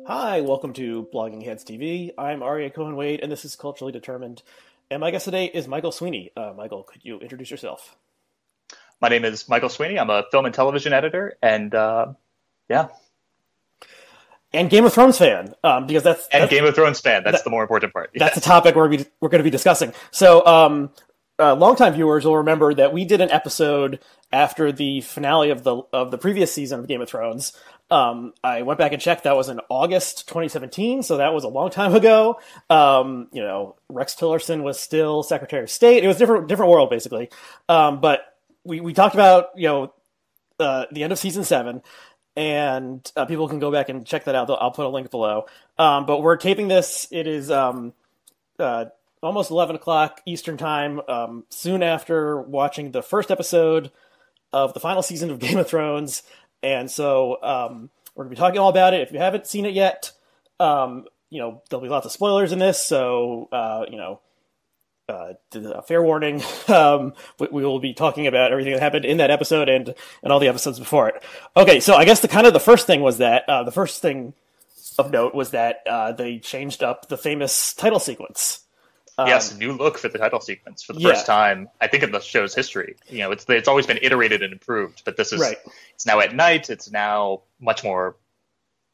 Hi, welcome to Blogging Heads TV. I'm Aryeh Cohen-Wade, and this is Culturally Determined. And my guest today is Michael Sweeney. Michael, could you introduce yourself? My name is Michael Sweeney. I'm a film and television editor, and yeah. And Game of Thrones fan, because that's Game of Thrones fan. That's the more important part. That's the topic we're going to be discussing. So, longtime viewers will remember that we did an episode after the finale of the previous season of Game of Thrones. I went back and checked. That was in August 2017, so that was a long time ago. Rex Tillerson was still Secretary of State. It was different world basically. But we talked about the end of season 7. And people can go back and check that out. I'll put a link below. But we're taping this. It is almost 11 o'clock Eastern time, soon after watching the first episode of the final season of Game of Thrones. And so we're going to be talking all about it. If you haven't seen it yet, there'll be lots of spoilers in this. So, fair warning, we will be talking about everything that happened in that episode and all the episodes before it. Okay, so I guess the first thing was that, the first thing of note was that they changed up the famous title sequence. Yes, new look for the title sequence for the first time, I think, in the show's history. It's always been iterated and improved, but this is right. It's now at night. It's now much more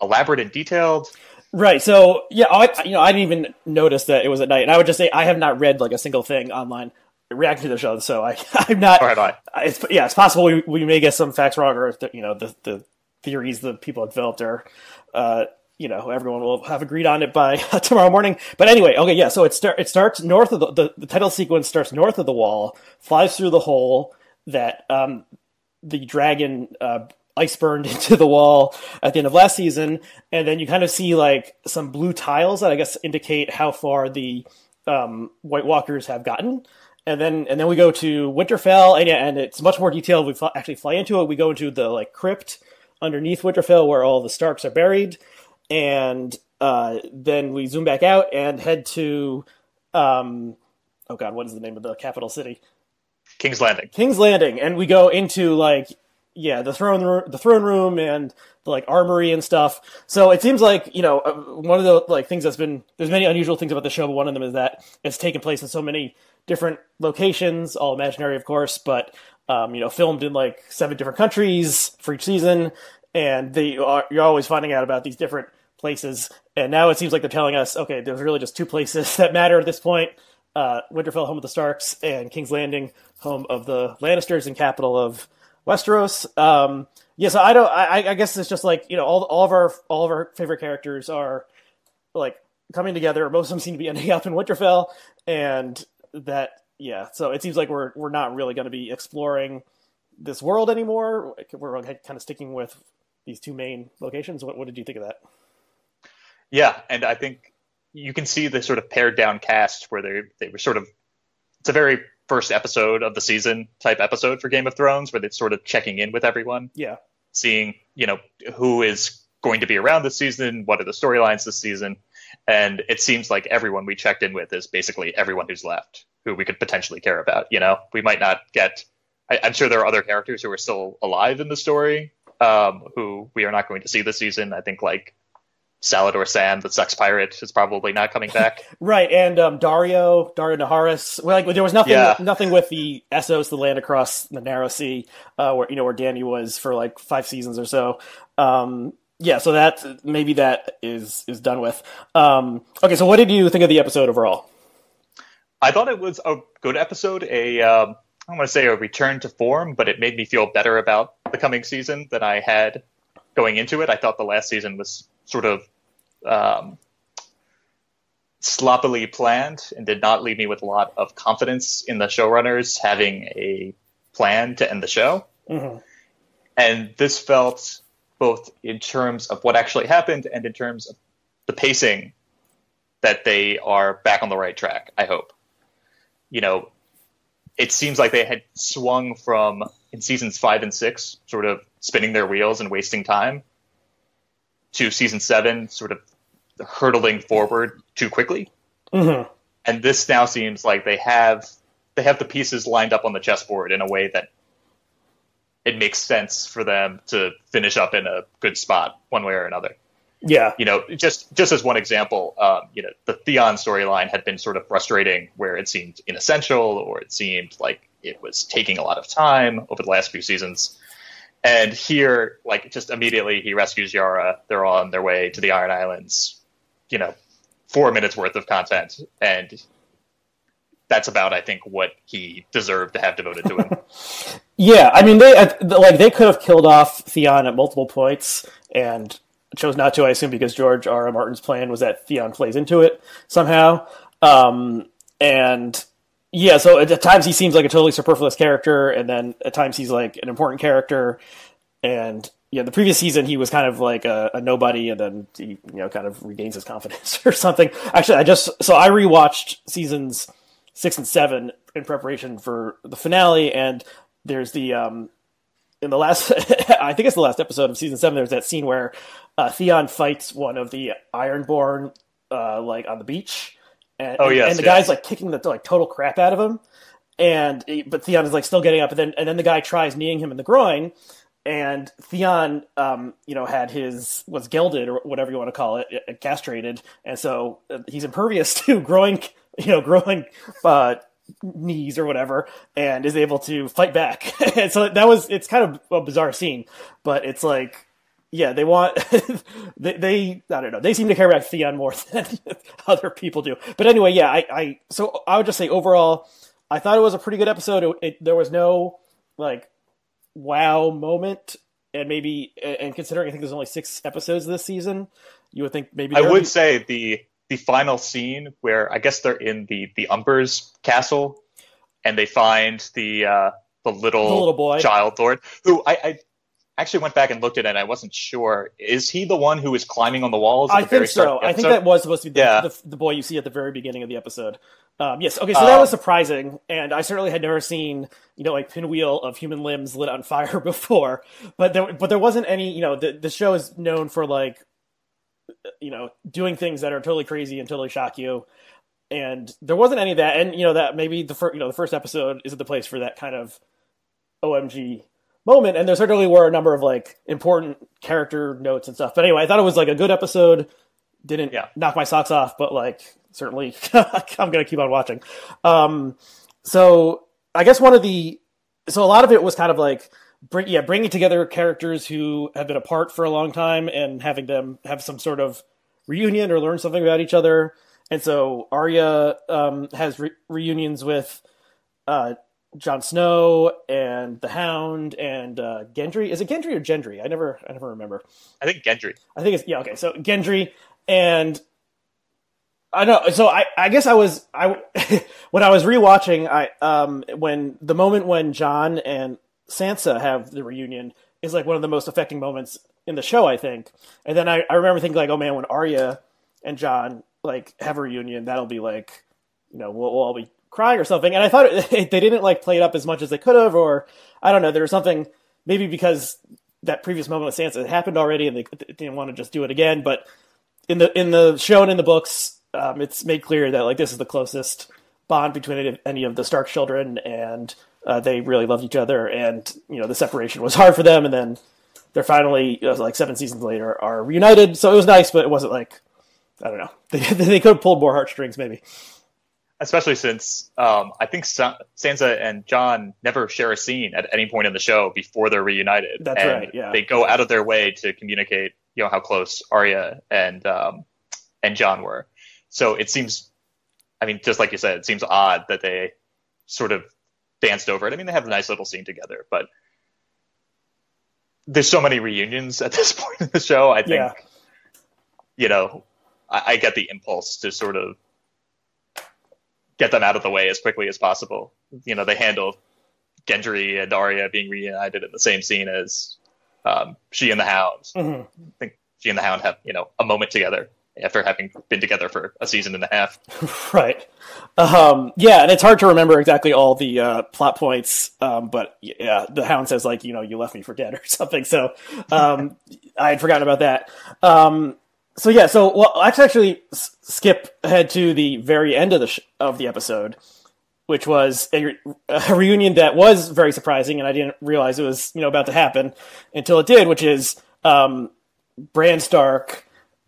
elaborate and detailed. Right. So I didn't even notice that it was at night, and I would just say I have not read a single thing online reacting to the show, so I'm not. Or have I? It's possible we may get some facts wrong, or the theories that people have developed are. Everyone will have agreed on it by tomorrow morning. But anyway, okay, yeah. So it starts north of the title sequence starts north of the wall, flies through the hole that the dragon ice burned into the wall at the end of last season, and then you kind of see some blue tiles that I guess indicate how far the White Walkers have gotten. And then we go to Winterfell, and it's much more detailed. We actually fly into it. We go into the crypt underneath Winterfell where all the Starks are buried. And then we zoom back out and head to, what is the name of the capital city? King's Landing. King's Landing, and we go into the throne room and the armory and stuff. So it seems like one of the things there's many unusual things about the show, but one of them is that it's taken place in so many different locations, all imaginary, of course, but filmed in 7 different countries for each season. And you're always finding out about these different places. And now it seems like they're telling us, okay, there's really just 2 places that matter at this point. Winterfell, home of the Starks, and King's Landing, home of the Lannisters and capital of Westeros. So I guess it's just all of our favorite characters are coming together. Most of them seem to be ending up in Winterfell. And so it seems like we're not really going to be exploring this world anymore. We're kind of sticking with these 2 main locations. What did you think of that? Yeah, and I think you can see the sort of pared down cast where they were sort of, it's a very first episode of the season type episode for Game of Thrones, where they're sort of checking in with everyone. Yeah. Seeing, who is going to be around this season, what are the storylines this season. And it seems like everyone we checked in with is basically everyone who's left, who we could potentially care about. We might not get, I'm sure there are other characters who are still alive in the story, who we are not going to see this season. I think Salador Sam, the sex pirate, is probably not coming back. Right, and Dario Naharis. There was nothing with the Essos, the land across the Narrow Sea, where Dany was for 5 seasons or so. So that is done with. Okay, so what did you think of the episode overall? I thought it was a good episode. I don't want to say a return to form, but it made me feel better about the coming season than I had going into it. I thought the last season was sort of sloppily planned and did not leave me with a lot of confidence in the showrunners having a plan to end the show. Mm-hmm. And this felt, both in terms of what actually happened and in terms of the pacing, that they are back on the right track, I hope. It seems like they had swung from, in seasons 5 and 6, sort of spinning their wheels and wasting time, to season 7, sort of hurtling forward too quickly. Mm-hmm. And this now seems like they have the pieces lined up on the chessboard in a way that it makes sense for them to finish up in a good spot one way or another. Yeah. Just as one example, the Theon storyline had been sort of frustrating where it seemed inessential or it seemed like it was taking a lot of time over the last few seasons. And here, like, just immediately he rescues Yara. They're on their way to the Iron Islands, 4 minutes worth of content. And that's about, I think, what he deserved to have devoted to him. Yeah, I mean, they could have killed off Theon at multiple points and chose not to, I assume, because George R. R. Martin's plan was that Theon plays into it somehow. And yeah, so at times he seems like a totally superfluous character, and then at times he's like an important character. And yeah, the previous season he was kind of like a nobody, and then he kind of regains his confidence or something. Actually, I rewatched seasons 6 and 7 in preparation for the finale, and there's the in the last I think it's the last episode of season 7. There's that scene where Theon fights one of the Ironborn like on the beach. And the guy's like kicking the like total crap out of him, but Theon is like still getting up, and then the guy tries kneeing him in the groin, and Theon was gelded or whatever you want to call it, castrated, and so he's impervious to growing knees or whatever, and is able to fight back. And so it's kind of a bizarre scene, but it's like. Yeah, they want they I don't know. They seem to care about Theon more than other people do. But anyway, yeah, so I would just say overall, I thought it was a pretty good episode. There was no like wow moment, and considering I think there's only 6 episodes this season, you would think maybe I would say the final scene where I guess they're in the Umber's castle and they find the little boy child lord who I actually went back and looked at it, and I wasn't sure. Is he the one who is climbing on the walls at the very start of the episode? I think that was supposed to be the boy you see at the very beginning of the episode. Yes, okay, so that was surprising, and I certainly had never seen, like pinwheel of human limbs lit on fire before, but there wasn't any, the show is known for like, doing things that are totally crazy and totally shock you, and there wasn't any of that, and, that maybe the first episode isn't the place for that kind of OMG moment, and there certainly were a number of like important character notes and stuff. But anyway, I thought it was like a good episode. Didn't knock my socks off, but like certainly I'm gonna keep on watching. So I guess a lot of it was kind of like bringing together characters who have been apart for a long time and having them have some sort of reunion or learn something about each other. And so Arya has reunions with Jon Snow and the Hound and Gendry. Is it Gendry or Gendry? I never remember. I think Gendry. I think it's okay. So Gendry, and I know. So I guess I when I was rewatching, when the moment when Jon and Sansa have the reunion is like one of the most affecting moments in the show, I think. And then I remember thinking like, oh man, when Arya and Jon like have a reunion, that'll be like, we'll all be crying or something. And I thought they didn't like play it up as much as they could have, or I don't know, there was something, maybe because that previous moment with Sansa had happened already and they didn't want to just do it again. But in the show and in the books, it's made clear that like this is the closest bond between any of the Stark children, and they really loved each other, and the separation was hard for them, and then they're finally like 7 seasons later are reunited. So it was nice, but it wasn't like, I don't know, they could have pulled more heartstrings maybe. Especially since I think Sansa and Jon never share a scene at any point in the show before they're reunited. That's right. Yeah, they go out of their way to communicate, how close Arya and Jon were. So it seems, I mean, just like you said, it seems odd that they sort of danced over it. I mean, they have a nice little scene together, but there's so many reunions at this point in the show. I think, I get the impulse to sort of get them out of the way as quickly as possible. They handle Gendry and Arya being reunited in the same scene as she and the Hound. Mm-hmm. I think she and the Hound have, a moment together after having been together for a season and a half. Right. Yeah, and it's hard to remember exactly all the plot points, but yeah, the Hound says like, you left me for dead or something. So I had forgotten about that. So yeah, let's actually skip ahead to the very end of the episode. which was a reunion that was very surprising, and I didn't realize it was about to happen until it did, which is Bran Stark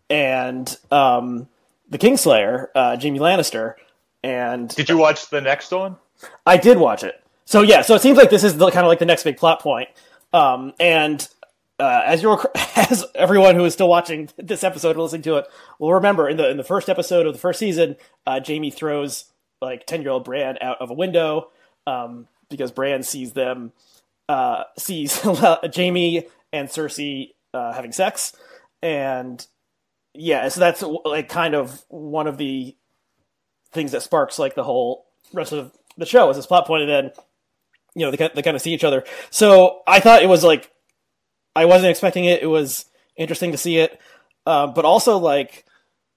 and the Kingslayer, Jaime Lannister. And did you watch the next one? I did watch it. So yeah, so it seems like this is kind of like the next big plot point. As everyone who is still watching this episode or listening to it will remember, in the first episode of the first season, Jaime throws like 10-year-old Bran out of a window because Bran sees Jaime and Cersei having sex, and yeah, so that's like kind of one of the things that sparks like the whole rest of the show is this plot point, and then they kind of see each other. So I thought it was like, I wasn't expecting it. It was interesting to see it, but also like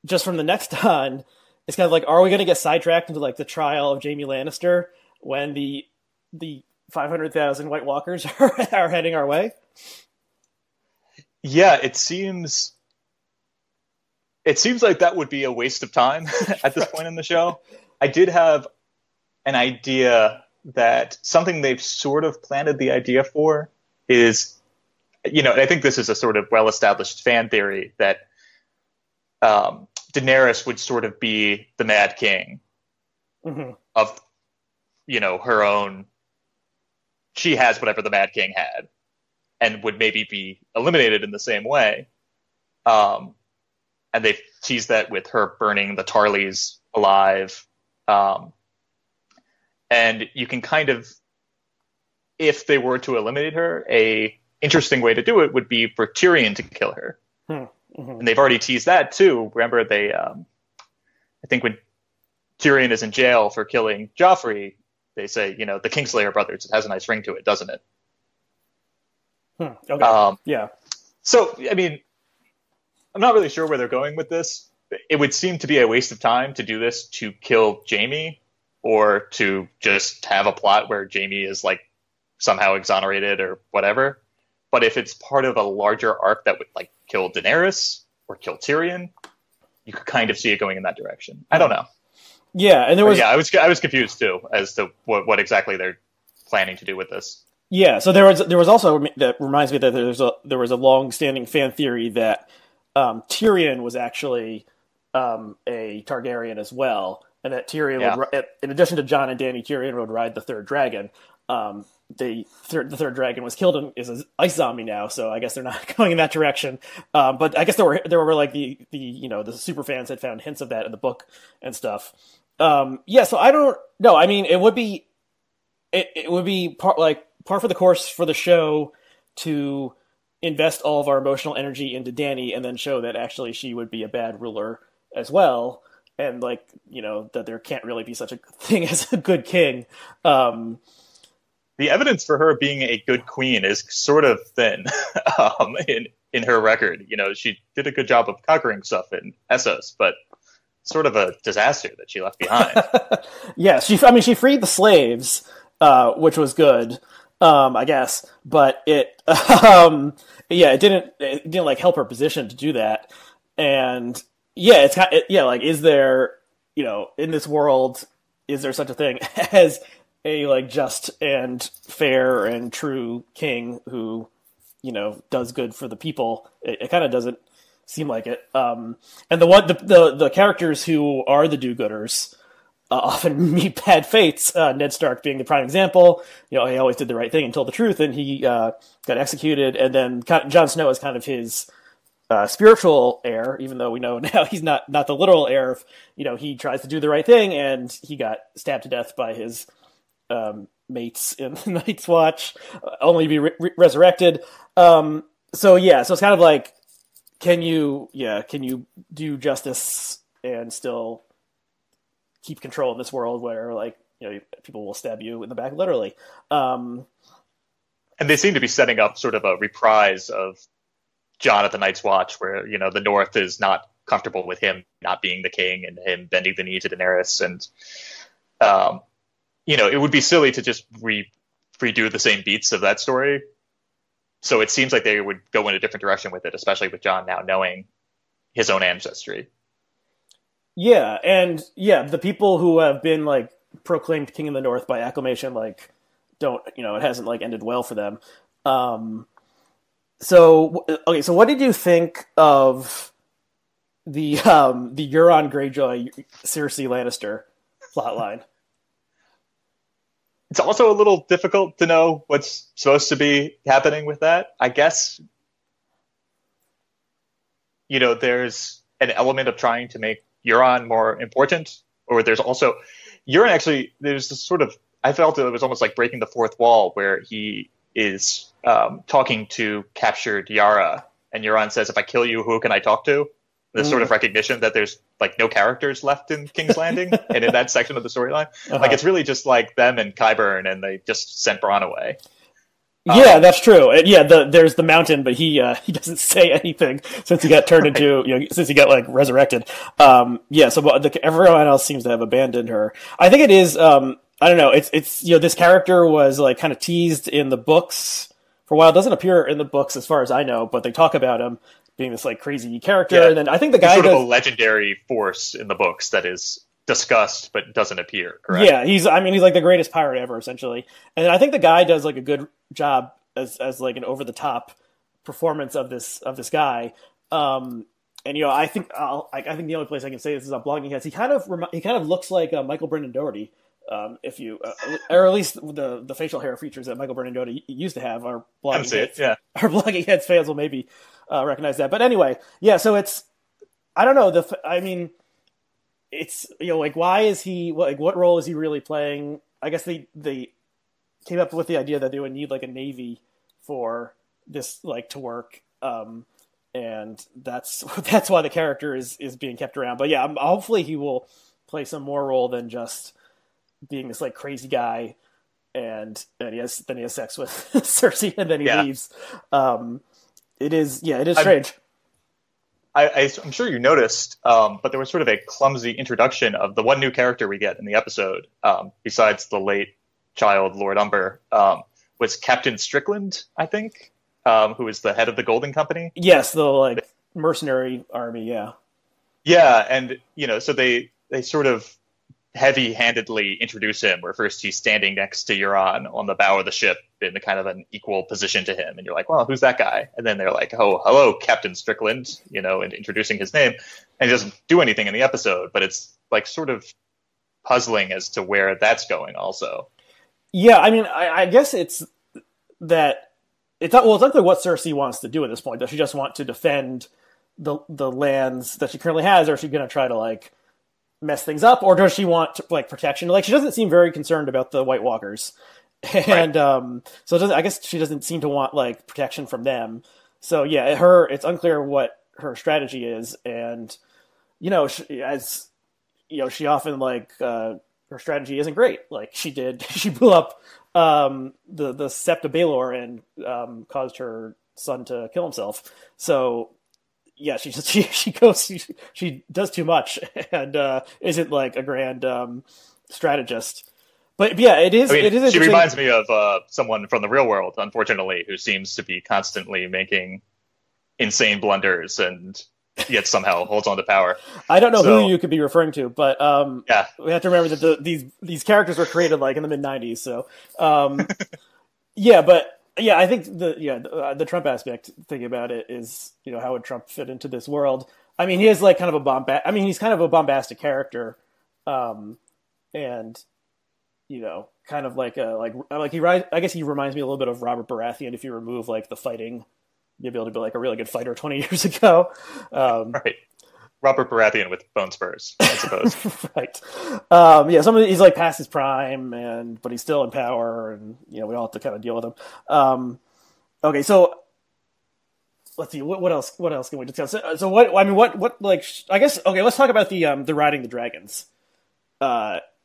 just from the next on, it's kind of like, are we going to get sidetracked into like the trial of Jaime Lannister when the 500,000 White Walkers are heading our way? Yeah, it seems like that would be a waste of time at this point in the show. I did have an idea that something they've sort of planted the idea for is, I think this is a sort of well-established fan theory that Daenerys would sort of be the Mad King of, her own. She has whatever the Mad King had, and would maybe be eliminated in the same way. And they've teased that with her burning the Tarleys alive. And you can kind of, if they were to eliminate her, a interesting way to do it would be for Tyrion to kill her. And they've already teased that too. Remember, they, I think when Tyrion is in jail for killing Joffrey, they say, the Kingslayer brothers, it has a nice ring to it, doesn't it? Okay. Yeah. So, I mean, I'm not really sure where they're going with this. It would seem to be a waste of time to do this to kill Jaime, or to just have a plot where Jaime is like somehow exonerated or whatever. But if it's part of a larger arc that would like kill Daenerys or kill Tyrion, you could kind of see it going in that direction. I don't know. Yeah, and there was I was confused too as to what exactly they're planning to do with this. Yeah, so there was also, that reminds me that there was a long-standing fan theory that Tyrion was actually a Targaryen as well, and that Tyrion would, in addition to Jon and Dany, Tyrion would ride the third dragon. The third dragon was killed and is an ice zombie now, so I guess they're not going in that direction. But I guess there were like the super fans had found hints of that in the book and stuff. So I don't know. I mean, it would be par for the course for the show to invest all of our emotional energy into Dany and then show that actually she would be a bad ruler as well. And that there can't really be such a thing as a good king. The evidence for her being a good queen is sort of thin in her record. She did a good job of conquering stuff in Essos, but sort of a disaster that she left behind. Yeah, she freed the slaves, which was good, I guess, but it didn't like help her position to do that. And yeah, it's kind of, is there, in this world, is there such a thing as a like just and fair and true king who, does good for the people? It kind of doesn't seem like it. And the characters who are the do-gooders often meet bad fates. Ned Stark being the prime example. He always did the right thing and told the truth, and he got executed. And then Jon Snow is kind of his spiritual heir, even though we know now he's not the literal heir. He tries to do the right thing, and he got stabbed to death by his mates in the Night's Watch, only to be resurrected. So it's kind of like, can you do justice and still keep control in this world where people will stab you in the back, literally. And they seem to be setting up sort of a reprise of Jon at the Night's Watch, where the North is not comfortable with him not being the king and him bending the knee to Daenerys, and it would be silly to just redo the same beats of that story. So it seems like they would go in a different direction with it, especially with Jon now knowing his own ancestry. Yeah, and the people who have been like proclaimed king in the North by acclamation, like, don't, it hasn't like ended well for them. So what did you think of the Euron Greyjoy Cersei Lannister plotline? It's also a little difficult to know what's supposed to be happening with that. I guess, there's an element of trying to make Euron more important, or there's also Euron actually, there's this sort of, I felt it was almost like breaking the fourth wall where he is talking to captured Yara, and Euron says, if I kill you, who can I talk to? This sort of recognition that there's like no characters left in King's Landing and in that section of the storyline. Like it's really just like them and Qyburn, and they just sent Bronn away. Yeah, that's true. There's the mountain, but he doesn't say anything since he got turned into, since he got like resurrected. So everyone else seems to have abandoned her. I think it is, I don't know. It's this character was like kind of teased in the books for a while. It doesn't appear in the books as far as I know, but they talk about him being this like crazy character. Yeah. And then I think the guy is sort of a legendary force in the books that is discussed but doesn't appear, correct? Yeah, he's like the greatest pirate ever, essentially. And I think the guy does like a good job as like an over the top performance of this guy. And I think the only place I can say this is on Blogging Heads. He kind of looks like Michael Brendan Doherty. If you or at least the facial hair features that Michael Brendan Doherty used to have. Our Blogging Heads fans will maybe recognize that. But anyway, yeah. So it's, I don't know. It's like, why is he, like, what role is he really playing? I guess they came up with the idea that they would need like a navy for this like to work, and that's why the character is being kept around. But yeah, hopefully he will play some more role than just being this like crazy guy, and he has sex with Cersei and then he leaves. It is strange. I'm sure you noticed, but there was sort of a clumsy introduction of the one new character we get in the episode, besides the late child Lord Umber, was Captain Strickland, I think, who is the head of the Golden Company. Yes, the like mercenary army, yeah. Yeah, and so they sort of heavy-handedly introduce him, where first he's standing next to Euron on the bow of the ship in kind of an equal position to him, and you're like, well, who's that guy? And then they're like, oh, hello, Captain Strickland, and introducing his name, and he doesn't do anything in the episode, but it's like sort of puzzling as to where that's going also. Yeah, I mean, I guess it's that it's unclear what Cersei wants to do at this point. Does she just want to defend the lands that she currently has, or is she going to try to like mess things up, or does she want like protection? Like, she doesn't seem very concerned about the White Walkers, and so I guess she doesn't seem to want like protection from them. So yeah, it's unclear what her strategy is, and she often like her strategy isn't great. Like she blew up the Sept of Baelor and caused her son to kill himself. So yeah, she does too much and isn't like a grand strategist. But yeah, it is. It is. She reminds me of someone from the real world, unfortunately, who seems to be constantly making insane blunders and yet somehow holds on to power. I don't know who you could be referring to, but we have to remember that these characters were created like in the mid '90s. So yeah, I think the Trump aspect, thinking about it, is how would Trump fit into this world? I mean, he is like kind of he's kind of a bombastic character, and kind of like I guess he reminds me a little bit of Robert Baratheon if you remove like the fighting, you'd be able to be like a really good fighter 20 years ago. Right. Robert Baratheon with bone spurs, I suppose. Right. He's like past his prime, but he's still in power, and we all have to kind of deal with him. Okay, so let's see what else can we discuss? So what like I guess let's talk about the riding the dragons,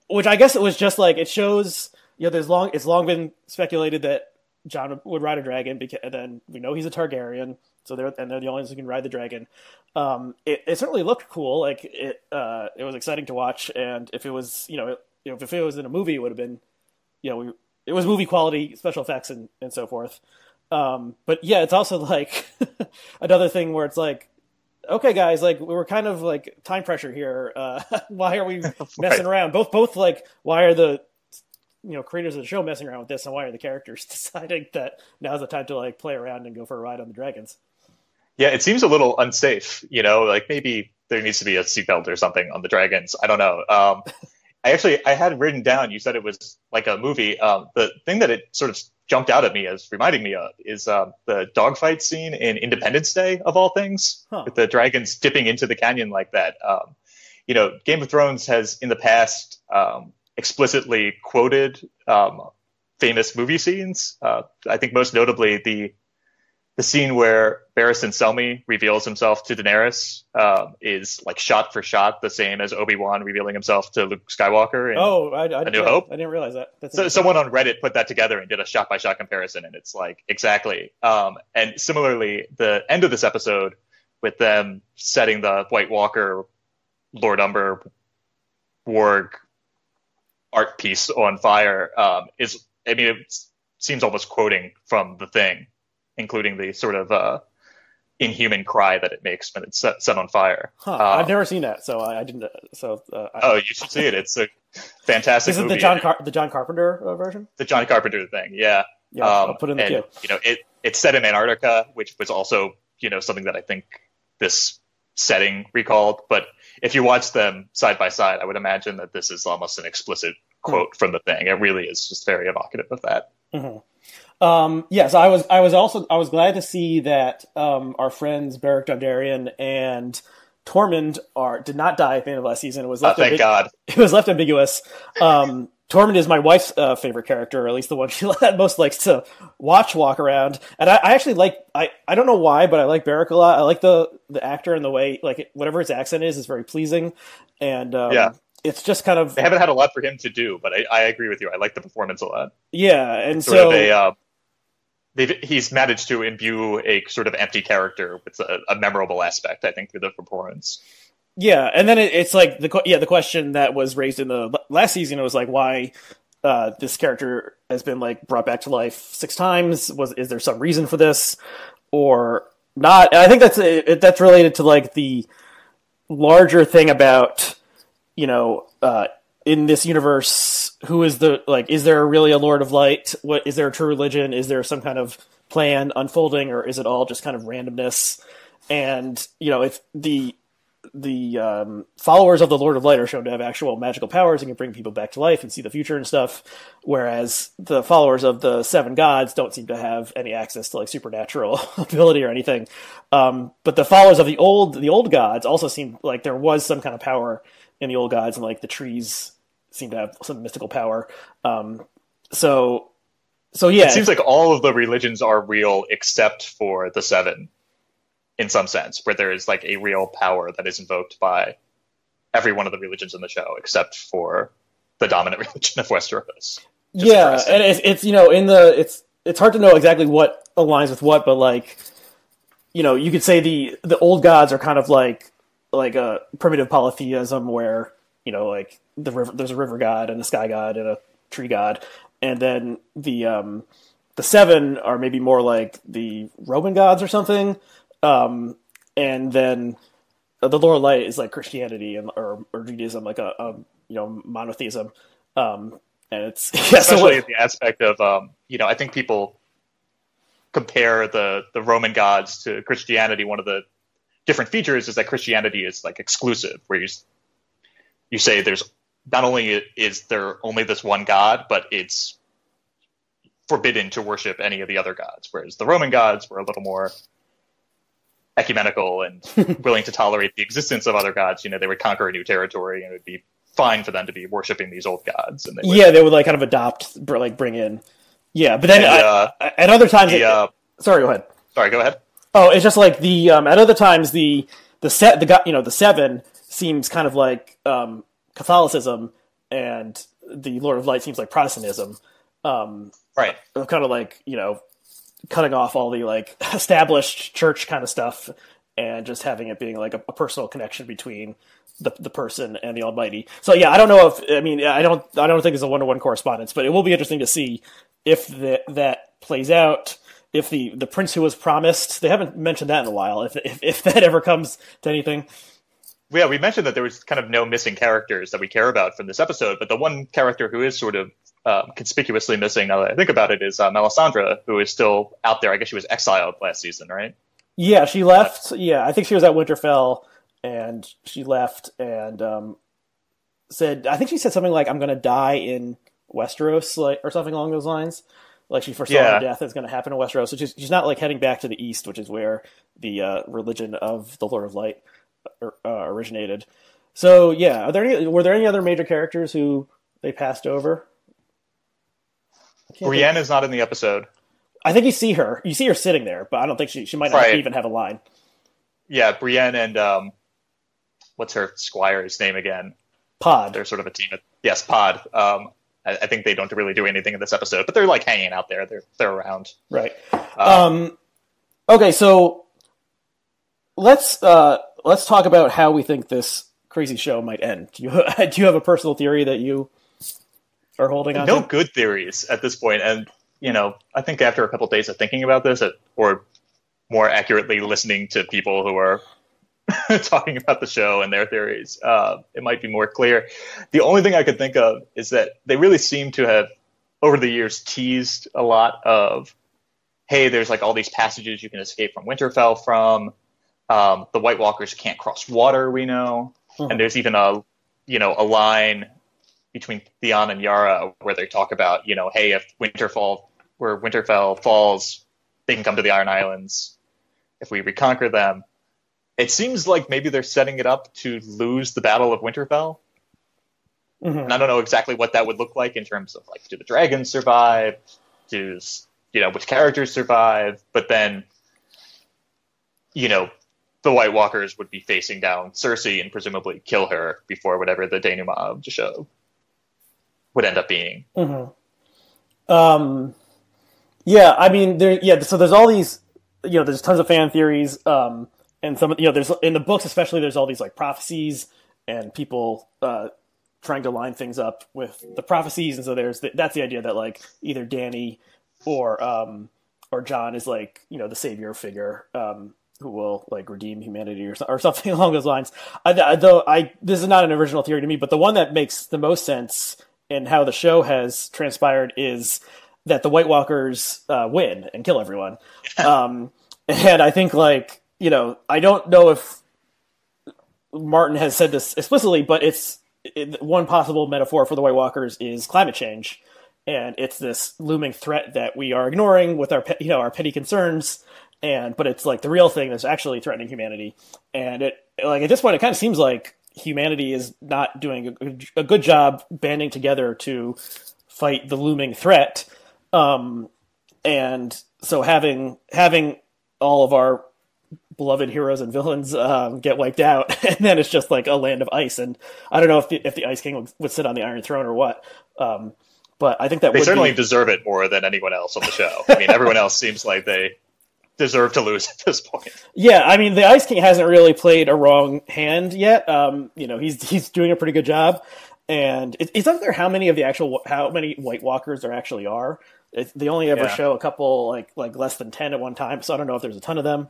which I guess it was just like it shows. It's long been speculated that Jon would ride a dragon, and then we know he's a Targaryen. So they're the only ones who can ride the dragon. It certainly looked cool. Like it was exciting to watch. And if it was, if it was in a movie, it would have been, it was movie quality special effects and so forth. But yeah, it's also like another thing where it's like, okay, guys, like we're kind of like time pressure here. Why are we messing around? Both like why are the creators of the show messing around with this, and why are the characters deciding that now's the time to like play around and go for a ride on the dragons? Yeah, it seems a little unsafe, like maybe there needs to be a seatbelt or something on the dragons. I don't know. I had written down, you said it was like a movie. The thing that it sort of jumped out at me as reminding me of is the dogfight scene in Independence Day, of all things, with the dragons dipping into the canyon like that. Game of Thrones has in the past explicitly quoted famous movie scenes. I think most notably the scene where Barristan Selmy reveals himself to Daenerys is like shot for shot the same as Obi-Wan revealing himself to Luke Skywalker in A New Hope. I didn't realize that. So someone on Reddit put that together and did a shot-by-shot comparison, and it's like, exactly. And similarly, the end of this episode with them setting the White Walker, Lord Umber, Warg art piece on fire it seems almost quoting from The Thing, including the sort of inhuman cry that it makes when it's set on fire. I've never seen that, so I didn't. You should see it. It's a fantastic movie. Is it the John Carpenter version? The John Carpenter thing, yeah. Yeah, I'll put it in the queue. It's set in Antarctica, which was also something that I think this setting recalled. But if you watch them side by side, I would imagine that this is almost an explicit quote from The Thing. It really is just very evocative of that. Mm-hmm. So I was glad to see that our friends Beric Dondarrion and Tormund did not die at the end of last season. It was left thank God. It was left ambiguous. Tormund is my wife's favorite character, or at least the one she most likes to walk around. And I actually like I don't know why, but I like Beric a lot. I like the actor and the way whatever his accent is very pleasing. And it's just kind of, they haven't had a lot for him to do, but I agree with you. I like the performance a lot. Yeah, and he's managed to imbue a sort of empty character with a memorable aspect, I think, through the performance. Yeah, and then it's like the question that was raised in the last season was like why this character has been like brought back to life 6 times. Is there some reason for this or not? And I think that's related to like the larger thing about in this universe, who is is there really a Lord of Light? Is there a true religion? Is there some kind of plan unfolding, or is it all just kind of randomness? And if the followers of the Lord of Light are shown to have actual magical powers and can bring people back to life and see the future and stuff, whereas the followers of the 7 gods don't seem to have any access to like supernatural ability or anything. But the followers of the old gods also seem like there was some kind of power in the old gods, and like the trees seem to have some mystical power. So yeah, it seems like all of the religions are real except for the 7, in some sense, where there is like a real power that is invoked by every one of the religions in the show, except for the dominant religion of Westeros. Yeah, and it's it's hard to know exactly what aligns with what, but like you could say the old gods are kind of like a primitive polytheism where like there's a river god and a sky god and a tree god, and then the 7 are maybe more like the Roman gods or something, and then the Lord of Light is like Christianity or Judaism, like a monotheism, and it's especially the aspect of I think people compare the Roman gods to Christianity. One of the different features is that Christianity is like exclusive, where you say there's not only is there only this one God, but it's forbidden to worship any of the other gods. Whereas the Roman gods were a little more ecumenical and willing to tolerate the existence of other gods. They would conquer a new territory, and it would be fine for them to be worshiping these old gods. And they would like kind of adopt, like bring in. Yeah, but then at other times, sorry, go ahead. Sorry, go ahead. Oh, it's just like at other times the 7 seems kind of like Catholicism, and the Lord of Light seems like Protestantism. Right. Kind of like cutting off all the like established church kind of stuff, and just having it being like a personal connection between the person and the Almighty. So yeah, I don't know I don't think it's a 1-to-1 correspondence, but it will be interesting to see if that plays out. if the prince who was promised, they haven't mentioned that in a while. If that ever comes to anything. Yeah, we mentioned that there was kind of no missing characters that we care about from this episode, but the one character who is sort of conspicuously missing, now that I think about it, is Melisandre, who is still out there. I guess she was exiled last season, right? Yeah, she left. Yeah, I think she was at Winterfell, and she left and said, I think she said something like, "I'm going to die in Westeros," like, or something along those lines. Like she foresaw her death is going to happen in Westeros. So she's not like heading back to the east, which is where the religion of the Lord of Light originated. So yeah, were there any other major characters who they passed over? Brienne is not in the episode. I think you see her sitting there, but I don't think she might not even have a line. Yeah, Brienne and what's her squire's name again? Pod. They're sort of a team. Yes, Pod. I think they don't really do anything in this episode, but they're like hanging out there. They're around. Right. Okay, so let's talk about how we think this crazy show might end. Do you have a personal theory that you are holding on to? No good theories at this point, and I think after a couple of days of thinking about this, or more accurately, listening to people who are talking about the show and their theories, it might be more clear. The only thing I could think of is that they really seem to have, over the years, teased a lot of, hey, there's like all these passages you can escape from Winterfell from. The White Walkers can't cross water, we know. Mm-hmm. And there's even a line between Theon and Yara where they talk about, hey, if Winterfell falls, they can come to the Iron Islands if we reconquer them. It seems like maybe they're setting it up to lose the Battle of Winterfell. Mm-hmm. And I don't know exactly what that would look like in terms of, like, do the dragons survive? Which characters survive? But then, the White Walkers would be facing down Cersei and presumably kill her before whatever the denouement of the show would end up being. Mm-hmm. Yeah, I mean, so there's all these, there's tons of fan theories, and some, there's in the books especially, there's all these like prophecies and people trying to line things up with the prophecies, and so that's the idea that like either Dany or Jon is like the savior figure who will like redeem humanity or something along those lines. This is not an original theory to me, but the one that makes the most sense in how the show has transpired is that the White Walkers win and kill everyone. And I think like, I don't know if Martin has said this explicitly, but one possible metaphor for the White Walkers is climate change. And it's this looming threat that we are ignoring with our petty concerns. But it's like the real thing that's actually threatening humanity. And at this point, it kind of seems like humanity is not doing a good job banding together to fight the looming threat. And so having all of our beloved heroes and villains get wiped out, and then it's just like a land of ice. And I don't know if the Ice King would sit on the Iron Throne or what. But I think that they certainly deserve it more than anyone else on the show. I mean, everyone else seems like they deserve to lose at this point. Yeah, I mean, the Ice King hasn't really played a wrong hand yet. He's doing a pretty good job, and it's unclear how many White Walkers there actually are. They only ever show a couple, like less than 10 at one time, so I don't know if there's a ton of them.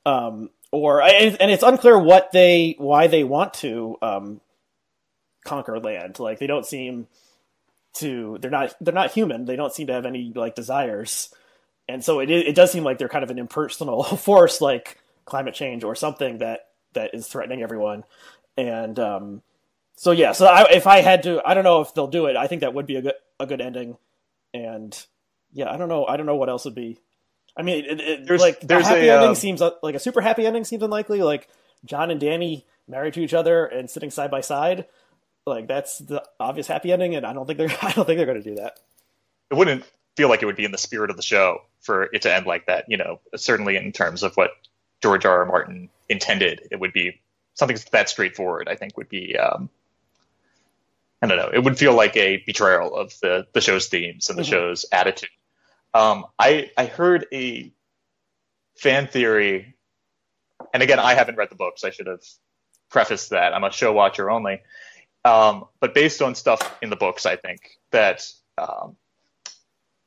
And it's unclear why they want to conquer land. Like they don't seem to. They're not human. They don't seem to have any like desires. And so it does seem like they're kind of an impersonal force, like climate change or something that is threatening everyone. And if I had to, I don't know if they'll do it. I think that would be a good ending. And yeah, I don't know what else would be. I mean, ending seems like a super happy ending seems unlikely. Like Jon and Dany married to each other and sitting side by side, like that's the obvious happy ending. And I don't think they're going to do that. It wouldn't feel like it would be in the spirit of the show for it to end like that. Certainly in terms of what George R. R. Martin intended, it would be something that straightforward. I think would be. I don't know. It would feel like a betrayal of the show's themes and the show's attitude. I heard a fan theory, and again, I haven't read the books. I should have prefaced that. I'm a show watcher only. But based on stuff in the books, I think that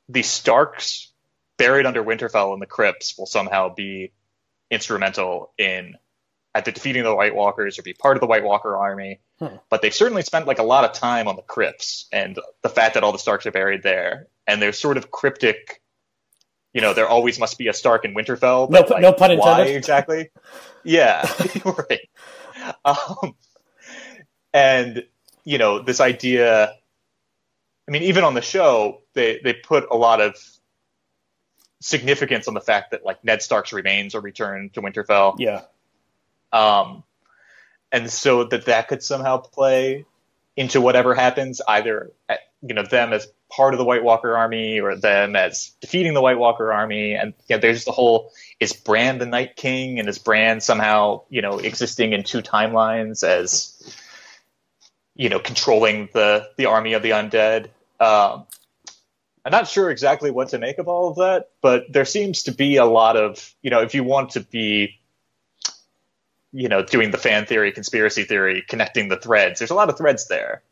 the Starks buried under Winterfell in the crypts will somehow be instrumental in either defeating the White Walkers or be part of the White Walker army. But they've certainly spent like a lot of time on the crypts and the fact that all the Starks are buried there. And they're sort of cryptic. There always must be a Stark in Winterfell. But no pun intended. Why exactly? Yeah, right. And this idea. I mean, even on the show, they put a lot of significance on the fact that like Ned Stark's remains are returned to Winterfell. Yeah. And so that could somehow play into whatever happens, either them as part of the White Walker army or them as defeating the White Walker army. And there's the whole, is Bran the Night King, and is Bran somehow existing in two timelines as controlling the army of the undead. I'm not sure exactly what to make of all of that, but there seems to be a lot of if you want to be doing the fan theory, conspiracy theory, connecting the threads. There's a lot of threads there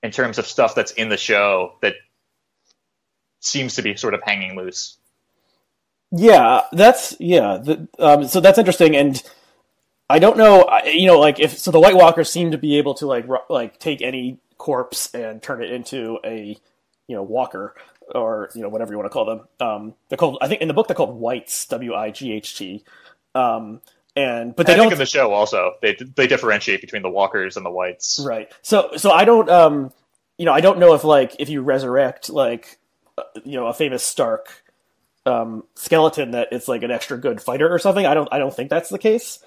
in terms of stuff that's in the show that seems to be sort of hanging loose. Yeah, so that's interesting, and I don't know, if the White Walkers seem to be able to like take any corpse and turn it into a walker, or whatever you want to call them. They're called, I think in the book they're called Wights, Wight. But they don't. I think in the show also they differentiate between the walkers and the Wights. Right. So I don't I don't know if you resurrect a famous Stark skeleton that it's like an extra good fighter or something. I don't think that's the case.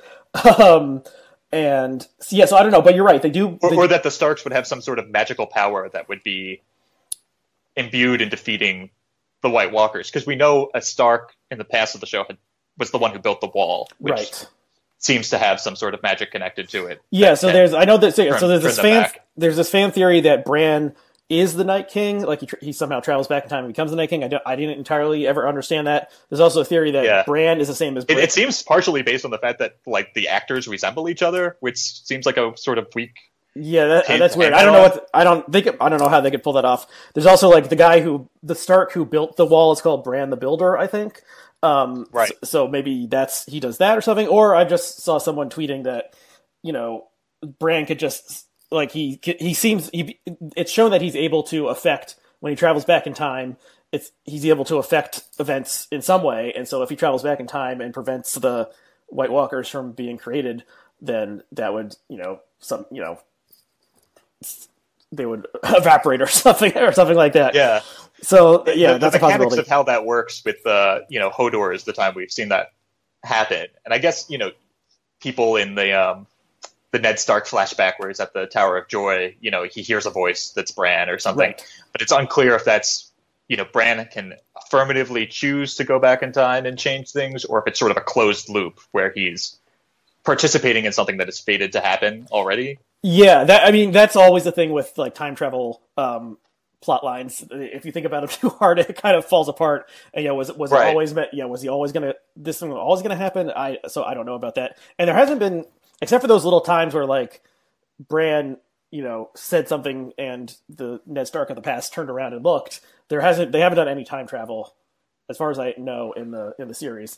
And yeah, so I don't know, but you're right. They do, or that the Starks would have some sort of magical power that would be imbued in defeating the White Walkers, because we know a Stark in the past of the show was the one who built the wall, which seems to have some sort of magic connected to it. Yeah, so there's this fan theory that Bran is the Night King, like he somehow travels back in time and becomes the Night King. I didn't entirely ever understand that. There's also a theory that Bran is the same as Brick. It seems partially based on the fact that like the actors resemble each other, which seems like a sort of weak. Yeah, that's weird. I don't know how they could pull that off. There's also like the Stark who built the wall is called Bran the Builder, I think. Right. So maybe he does that or something. Or I just saw someone tweeting that Bran could just it's shown that he's able to affect when he travels back in time. He's able to affect events in some way, and so if he travels back in time and prevents the White Walkers from being created, then that would they would evaporate or something like that. Yeah. So yeah, that's a possibility. The mechanics of how that works with Hodor is the time we've seen that happen, and I guess people in the Ned Stark flashback where he's at the Tower of Joy, he hears a voice that's Bran or something, right. But it's unclear if that's Bran can affirmatively choose to go back in time and change things, or if it's sort of a closed loop where he's participating in something that is fated to happen already. Yeah, that's always the thing with like time travel plot lines. If you think about it too hard, it kind of falls apart. And was it always meant? Yeah, was he always this thing always gonna happen? I don't know about that. And there hasn't been, except for those little times where like Bran, said something and the Ned Stark of the past turned around and looked. They haven't done any time travel, as far as I know, in the series.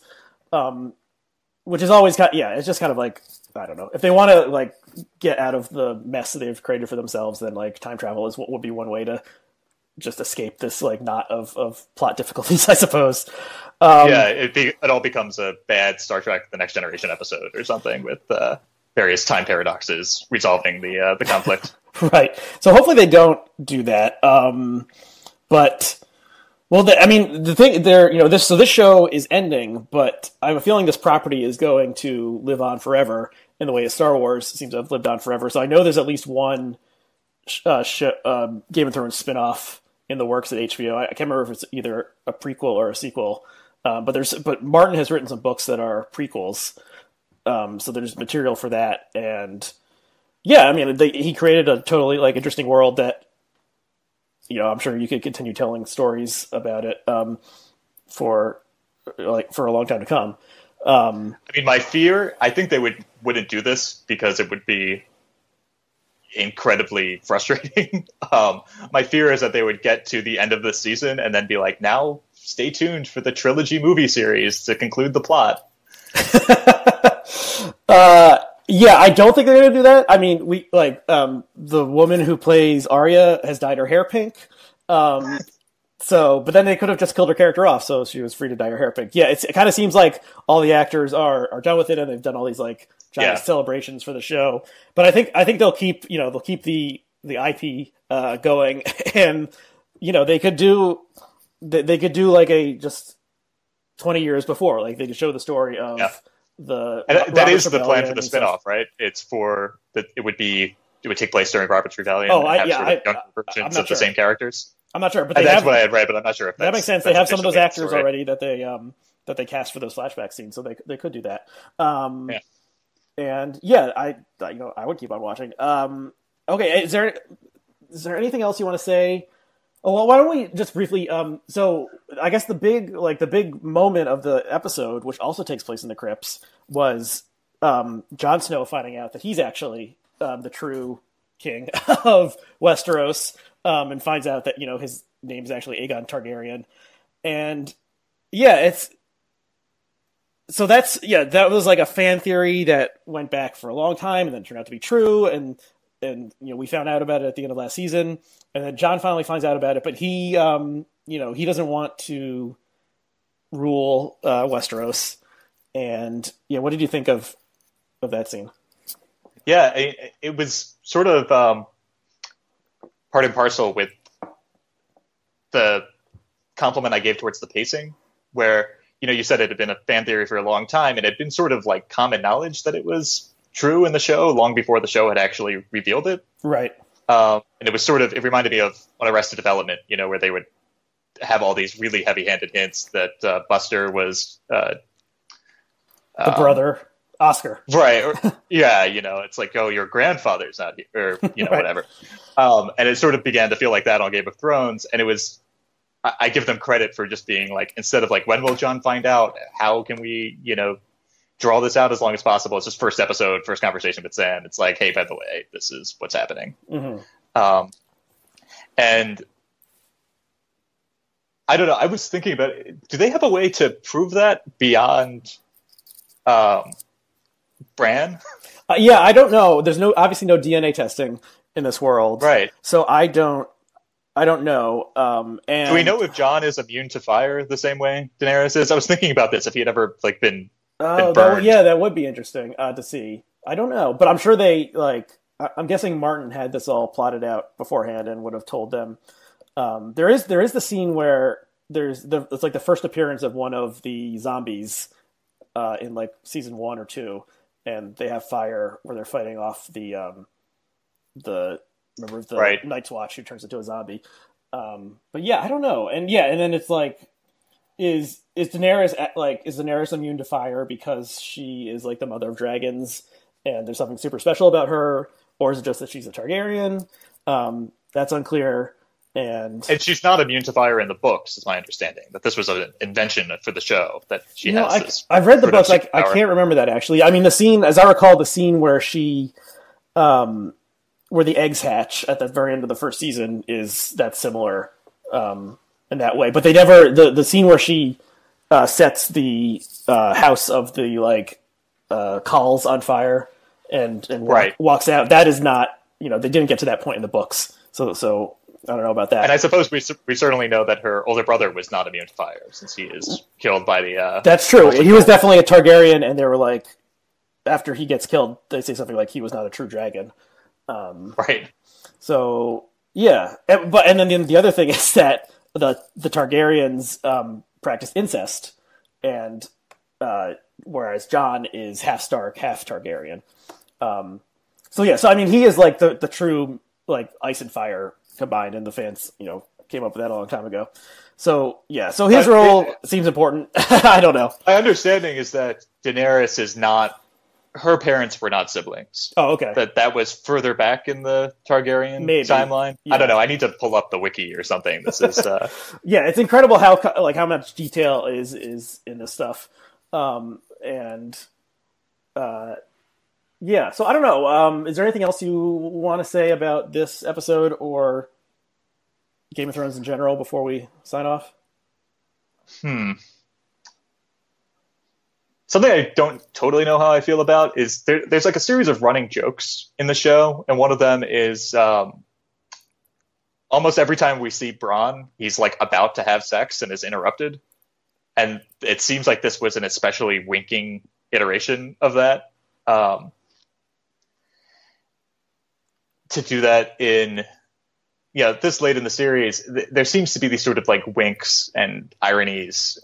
Which is always it's just kind of like, I don't know, if they want to like get out of the mess they've created for themselves, then like time travel would be one way to just escape this like knot of plot difficulties, I suppose. It all becomes a bad Star Trek: The Next Generation episode or something with various time paradoxes resolving the conflict. Right. So hopefully they don't do that. But. Well, the thing there, this show is ending, but I have a feeling this property is going to live on forever in the way Star Wars seems to have lived on forever. So I know there's at least one Game of Thrones spinoff in the works at HBO. I can't remember if it's either a prequel or a sequel, but Martin has written some books that are prequels, so there's material for that. And yeah, he created a totally like interesting world that. I'm sure you could continue telling stories about it for a long time to come. My fear, I think they wouldn't do this because it would be incredibly frustrating. My fear is that they would get to the end of the season and then be like, now stay tuned for the trilogy movie series to conclude the plot. Yeah, I don't think they're going to do that. I mean, the woman who plays Arya has dyed her hair pink. But then they could have just killed her character off, so she was free to dye her hair pink. Yeah, it kind of seems like all the actors are done with it, and they've done all these like giant celebrations for the show. But I think they'll keep the IP going, and they could do like a just 20 years before, like they could show the story of that is the plan for the spinoff, right? It's for that it would take place during Robert's Rebellion. Younger versions of the same characters. I'm not sure, but that's what I had read, but I'm not sure if that makes sense. They have some of those actors already that they cast for those flashback scenes, so they could do that. And I would keep on watching. Okay, is there anything else you want to say? Oh, well, why don't we just briefly? So I guess the big moment of the episode, which also takes place in the crypts, was Jon Snow finding out that he's actually the true king of Westeros. And finds out that his name is actually Aegon Targaryen, and that was like a fan theory that went back for a long time and then turned out to be true, and we found out about it at the end of last season, and then Jon finally finds out about it, but he he doesn't want to rule Westeros, and what did you think of that scene? Yeah, it was sort of part and parcel with the compliment I gave towards the pacing, where, you said it had been a fan theory for a long time, and it had been sort of like common knowledge that it was true in the show long before the show had actually revealed it. Right. And it was it reminded me of on Arrested Development, where they would have all these really heavy-handed hints that Buster was the brother. Oscar. Right. It's like, oh, your grandfather's not here, or, right. Whatever. And it sort of began to feel like that on Game of Thrones. And it was, I give them credit for just being like, instead of like, when will Jon find out? How can we, draw this out as long as possible? It's just first episode, first conversation with Sam. It's like, hey, by the way, this is what's happening. Mm-hmm. And I don't know. I was thinking about it. Do they have a way to prove that beyond Bran? I don't know. There's obviously no DNA testing in this world, right? So I don't know. And do we know if Jon is immune to fire the same way Daenerys is? I was thinking about this. If he had ever been burned. That would be interesting to see. I don't know, but I'm sure they I'm guessing Martin had this all plotted out beforehand and would have told them. There is the scene where it's like the first appearance of one of the zombies in like season 1 or 2, and they have fire where they're fighting off the right. Night's Watch who turns into a zombie. But I don't know. And then it's like, is Daenerys immune to fire because she is like the mother of dragons and there's something super special about her, or is it just that she's a Targaryen? That's unclear. And she's not immune to fire in the books, is my understanding. That this was an invention for the show, that she has this. I've read the books. I can't remember that, actually. I mean, the scene, as I recall, the scene where she, where the eggs hatch at the very end of the first season that's similar in that way. But they never, the scene where she sets the house of the Khals on fire and right. walks out, that is not, they didn't get to that point in the books. So I don't know about that. And I suppose we certainly know that her older brother was not immune to fire, since he is killed by the... That's true. He was definitely a Targaryen, and they were like, after he gets killed, they say something like he was not a true dragon. Right. So, yeah. And then the other thing is that the Targaryens practice incest, and whereas Jon is half Stark, half Targaryen. So I mean, he is like the true like ice and fire combined, and the fans, came up with that a long time ago. So so his role seems important. I don't know. My understanding is that Daenerys is not, her parents were not siblings. Oh, okay. That was further back in the Targaryen timeline. Yeah. I don't know. I need to pull up the wiki or something. This is yeah, it's incredible how much detail is in this stuff. Yeah, so I don't know. Is there anything else you want to say about this episode or Game of Thrones in general before we sign off? Hmm. Something I don't totally know how I feel about is there's like a series of running jokes in the show, and one of them is almost every time we see Bronn, he's like about to have sex and is interrupted. And it seems like this was an especially winking iteration of that. To do that in, this late in the series, there seems to be these sort of like winks and ironies.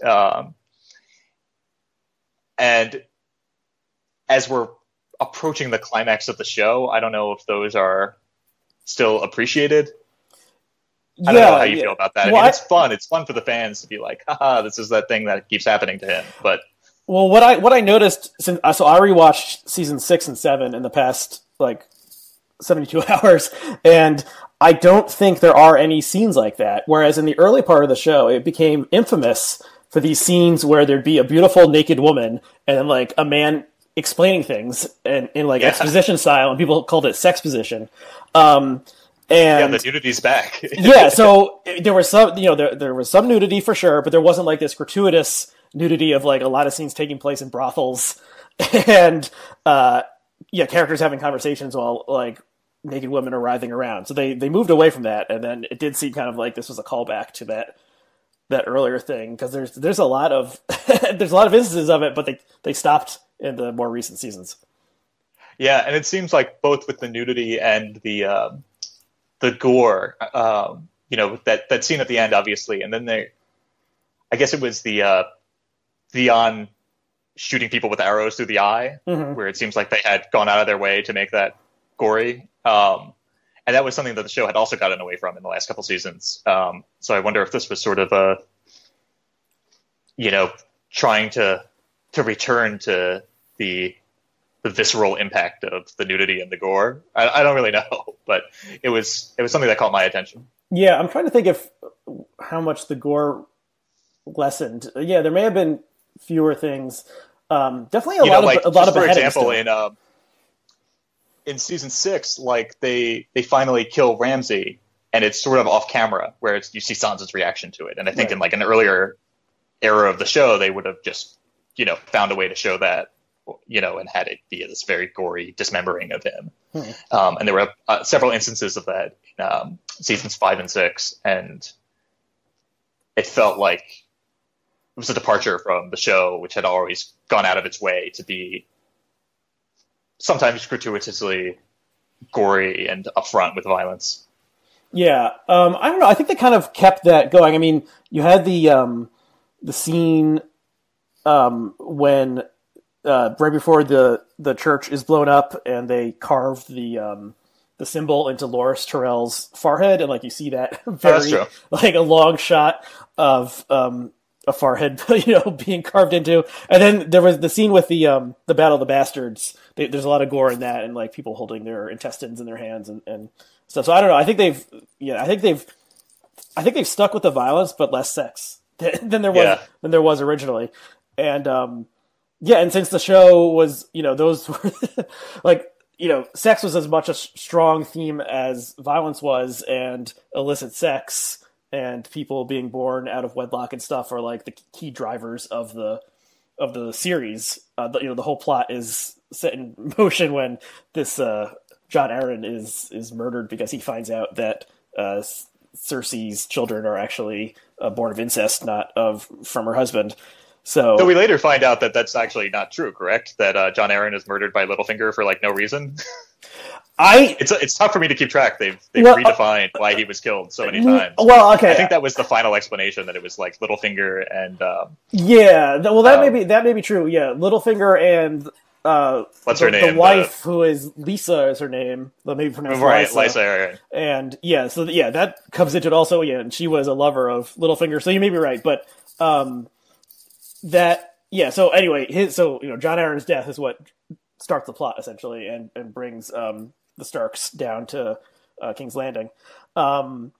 And as we're approaching the climax of the show, I don't know if those are still appreciated. I don't know how you feel about that. Well, I mean, it's fun. It's fun for the fans to be like, haha, this is that thing that keeps happening to him. But what I noticed since I rewatched season 6 and 7 in the past like 72 hours, and I don't think there are any scenes like that. Whereas in the early part of the show, it became infamous for these scenes where there'd be a beautiful naked woman and then like a man explaining things in like exposition style, and people called it sex position. And the nudity's back. So there was some, there was some nudity for sure, but there wasn't like this gratuitous nudity of like a lot of scenes taking place in brothels and characters having conversations while like naked women are writhing around. So they moved away from that, and then it did seem kind of like this was a callback to that earlier thing, because there's a lot of there's a lot of instances of it, but they stopped in the more recent seasons. Yeah, and it seems like both with the nudity and the gore, that scene at the end, obviously, and then I guess it was the Theon shooting people with arrows through the eye, where it seems like they had gone out of their way to make that gory. And that was something that the show had also gotten away from in the last couple seasons. So I wonder if this was sort of trying to return to the visceral impact of the nudity and the gore. I don't really know, but it was something that caught my attention. Yeah, I'm trying to think of how much the gore lessened. Yeah, there may have been fewer things. Definitely a lot of beheadings. For example, in season 6, like they finally kill Ramsay, and it's sort of off camera, where you see Sansa's reaction to it. And I think in like an earlier era of the show, they would have just found a way to show that, and had it be this very gory dismembering of him. And there were several instances of that in seasons 5 and 6, and it felt like it was a departure from the show, which had always gone out of its way to be sometimes gratuitously gory and upfront with violence. Yeah, I don't know. I think they kind of kept that going. I mean, you had the scene when right before the church is blown up, and they carved the symbol into Loras Tyrell's forehead, and like you see that very like a long shot of a forehead, being carved into. And then there was the scene with the Battle of the Bastards. There's a lot of gore in that, and like people holding their intestines in their hands and stuff. So I don't know. I think they've stuck with the violence, but less sex than there was originally. And and since the show was, those were like, sex was as much a strong theme as violence was, and illicit sex and people being born out of wedlock and stuff are like the key drivers of the series. The whole plot is set in motion when this Jon Arryn is murdered because he finds out that Cersei's children are actually born of incest, not from her husband. So we later find out that that's actually not true, correct? That Jon Arryn is murdered by Littlefinger for like no reason. It's tough for me to keep track. They've redefined why he was killed so many times. Well, okay, I think that was the final explanation, that it was like Littlefinger and that may be true. Yeah, Littlefinger and what's her name? The wife, who is Lisa, is her name. Maybe pronounced Lysa. And that comes into it also. Yeah, and she was a lover of Littlefinger, so you may be right. But So anyway, Jon Arryn's death is what starts the plot essentially, and brings the Starks down to King's Landing. But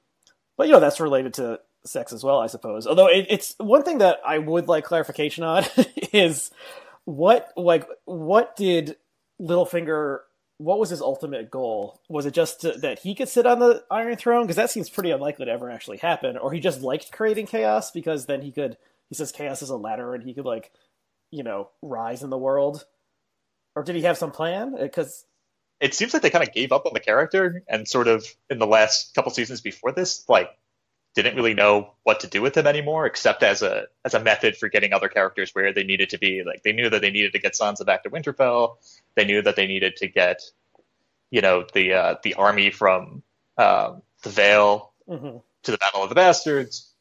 that's related to sex as well, I suppose. Although it's one thing that I would like clarification on is what did Littlefinger? What was his ultimate goal? Was it just that he could sit on the Iron Throne? Because that seems pretty unlikely to ever actually happen. Or he just liked creating chaos because then he could he says chaos is a ladder and he could like, rise in the world? Or did he have some plan? Because it seems like they kind of gave up on the character and sort of in the last couple seasons before this, like didn't really know what to do with him anymore, except as a method for getting other characters where they needed to be. Like they knew that they needed to get Sansa back to Winterfell. They knew that they needed to get, the army from the Vale to the Battle of the Bastards.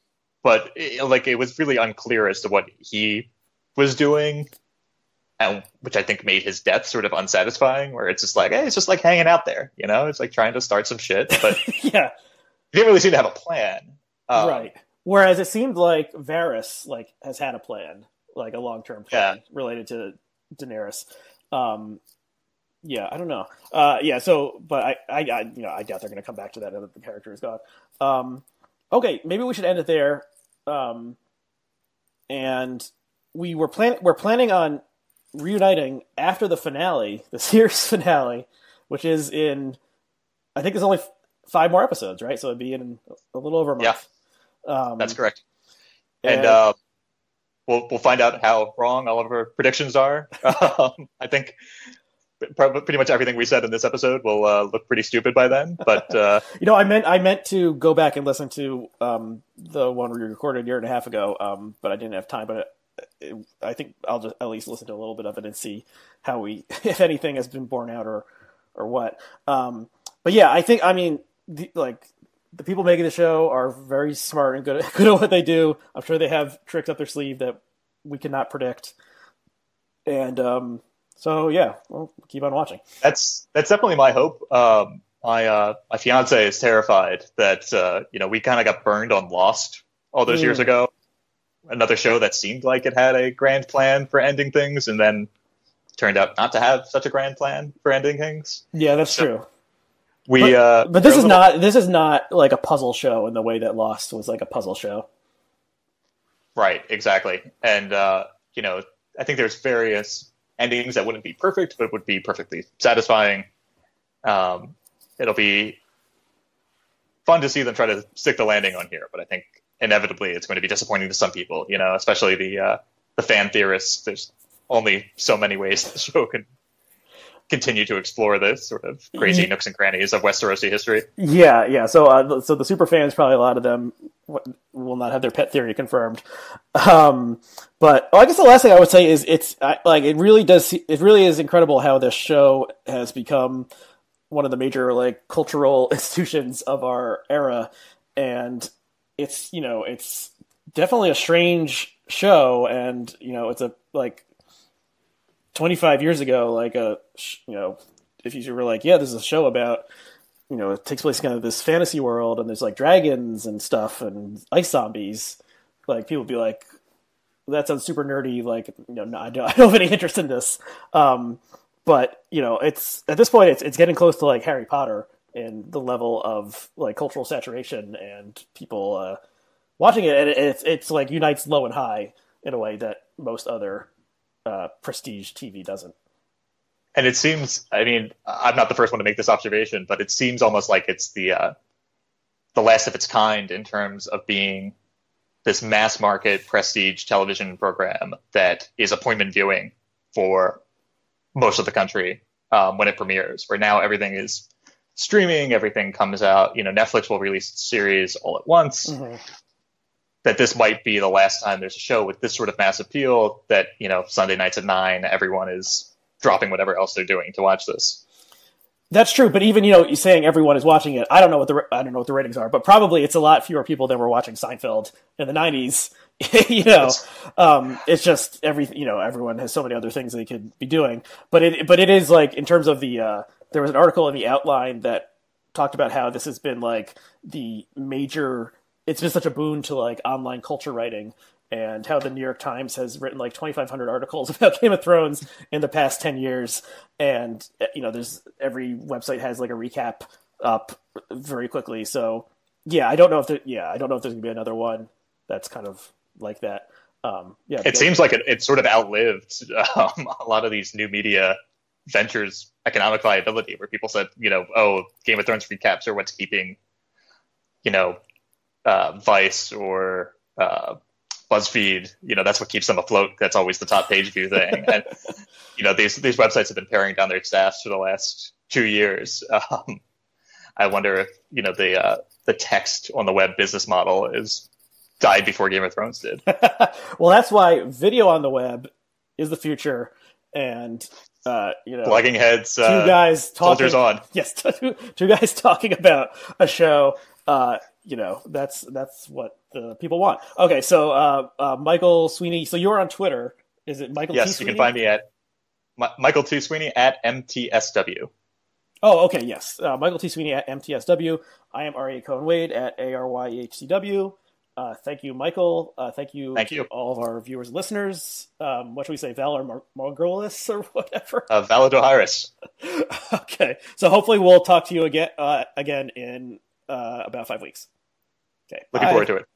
But it was really unclear as to what he was doing, and which I think made his death sort of unsatisfying. Where it's just like, hey, it's just like hanging out there, It's like trying to start some shit, but yeah, he didn't really seem to have a plan. Right. Whereas it seemed like Varys has had a plan, like a long-term plan related to Daenerys. I don't know. So, but I doubt they're going to come back to that now that the character is gone. Okay, maybe we should end it there. And we're planning on reuniting after the finale, the series finale, which is I think it's only 5 more episodes, right? So it'd be in a little over a month. Yeah. That's correct. And we'll find out how wrong all of our predictions are. I think pretty much everything we said in this episode will look pretty stupid by then. But I meant to go back and listen to the one we recorded a year and a half ago, but I didn't have time. But I think I'll just at least listen to a little bit of it and see how if anything has been borne out or what. But yeah, I think the people making the show are very smart and good at what they do. I'm sure they have tricks up their sleeve that we cannot predict. And we'll keep on watching. That's definitely my hope. My fiance is terrified that we kind of got burned on Lost all those years ago. Another show that seemed like it had a grand plan for ending things, and then turned out not to have such a grand plan for ending things. Yeah, that's true. But this is not like a puzzle show in the way that Lost was like a puzzle show. Right, exactly. And I think there's various endings that wouldn't be perfect, but would be perfectly satisfying. It'll be fun to see them try to stick the landing on here, but I think inevitably it's going to be disappointing to some people, especially the fan theorists. There's only so many ways the show can continue to explore this sort of crazy nooks and crannies of Westerosi history. Yeah. So the super fans, probably a lot of them will not have their pet theory confirmed. But I guess the last thing I would say is it really is incredible how this show has become one of the major cultural institutions of our era, and it's definitely a strange show, and it's a 25 years ago, if you were this is a show about, it takes place in kind of this fantasy world, and there's dragons and stuff and ice zombies, people would be like, that sounds super nerdy. No, I don't have any interest in this. But it's at this point, it's getting close to Harry Potter in the level of cultural saturation and people watching it, and it's unites low and high in a way that most other prestige TV doesn't. And it seems, I'm not the first one to make this observation, but it seems almost like it's the last of its kind in terms of being this mass market prestige television program that is appointment viewing for most of the country when it premieres, where now everything is streaming, everything comes out, Netflix will release its series all at once. Mm-hmm. That this might be the last time there's a show with this sort of mass appeal that, Sunday nights at 9, everyone is dropping whatever else they're doing to watch this. That's true, but even you're saying everyone is watching it. I don't know what the ratings are, but probably it's a lot fewer people than were watching Seinfeld in the 90s. It's just everyone has so many other things they could be doing. But it is in terms of the there was an article in the Outline that talked about how this has been the major. It's been such a boon to online culture writing, and how the New York Times has written 2,500 articles about Game of Thrones in the past 10 years. And, there's every website has a recap up very quickly. So I don't know if there's going to be another one that's kind of like that. It seems like it sort of outlived a lot of these new media ventures' economic viability, where people said, Game of Thrones recaps are what's keeping, Vice or BuzzFeed, that's what keeps them afloat. That's always the top page view thing. And, these websites have been paring down their staffs for the last 2 years. I wonder if, the text on the web business model is died before Game of Thrones did. Well, that's why video on the web is the future. And, plugging heads, two guys talking, soldiers on. Yes, two guys talking about a show. That's what the people want. Okay, so Michael Sweeney. So you're on Twitter. Is it Michael? Yes, T. you can find me at Michael T. Sweeney at MTSW. Oh, okay, yes. Michael T. Sweeney at MTSW. I am Aryeh Cohen-Wade at ARYHCW. Thank you, Michael. Thank you to all of our viewers and listeners. What should we say, Val or Margolis or whatever? Valadoharis. Okay, so hopefully we'll talk to you again in about 5 weeks. Okay, looking forward to it.